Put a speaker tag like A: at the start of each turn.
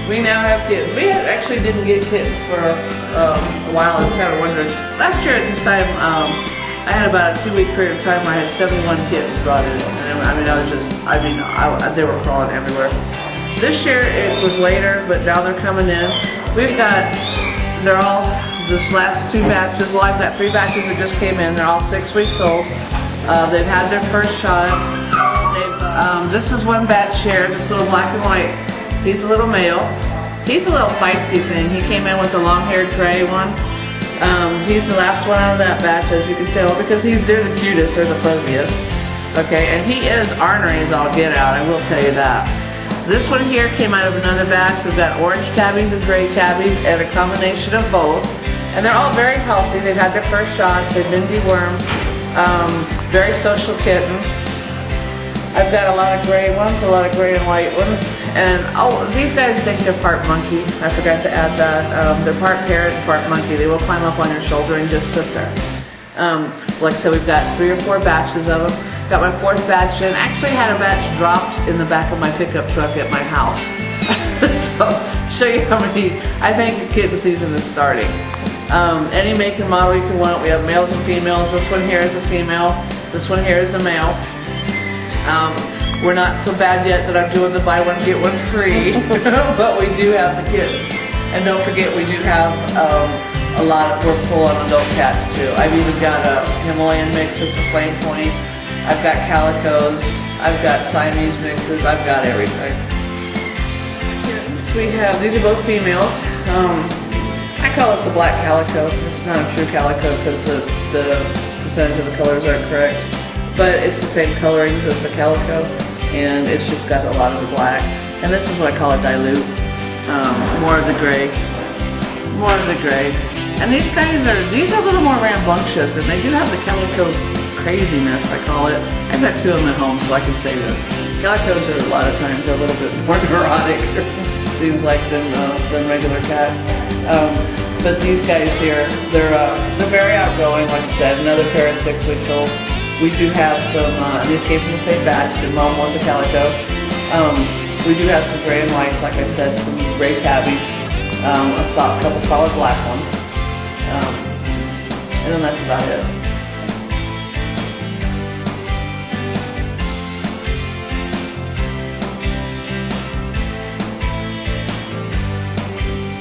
A: We now have kittens. We actually didn't get kittens for a while. I was kind of wondering. Last year at this time, I had about a 2-week period of time where I had 71 kittens brought in. And they were crawling everywhere. This year it was later, but now they're coming in. They're all, this last 2 batches, well, I've got 3 batches that just came in. They're all 6 weeks old. They've had their first shot. This is one batch here, this little black and white. He's a little male. He's a little feisty thing. He came in with the long-haired gray one. He's the last one out of that batch, as you can tell, because they're the cutest, they're the fuzziest. Okay, and he is ornery as all get out, I will tell you that. This one here came out of another batch. We've got orange tabbies and gray tabbies and a combination of both. And they're all very healthy. They've had their first shots. They've been dewormed. Very social kittens. I've got a lot of gray ones, a lot of gray and white ones. And these guys think they're part monkey. I forgot to add that. They're part parrot and part monkey. They will climb up on your shoulder and just sit there. Like I said, we've got 3 or 4 batches of them. Got my 4th batch in. Actually had a batch dropped in the back of my pickup truck at my house. So, show you how many. I think the kitten season is starting. Any make and model you can want. We have males and females. This one here is a female. This one here is a male. We're not so bad yet that I'm doing the buy one get one free, but we do have the kittens. And don't forget, we do have we're full on adult cats too. I've even got a Himalayan mix, it's a flame point. I've got calicos, I've got Siamese mixes, I've got everything. Kittens, these are both females. I call this a black calico. It's not a true calico because the percentage of the colors aren't correct. But it's the same colorings as the calico, and it's just got a lot of the black. And this is what I call a dilute. More of the gray. More of the gray. And these are a little more rambunctious, and they do have the calico craziness, I call it. I've got 2 of them at home, so I can say this. Calicos are a lot of times a little bit more neurotic, seems like, than regular cats. But these guys here, they're very outgoing, like I said. Another pair of 6 weeks old. We do have some, these came from the same batch. Their mom was a calico. We do have some gray and whites, like I said, some gray tabbies, a couple solid black ones. And then that's about it.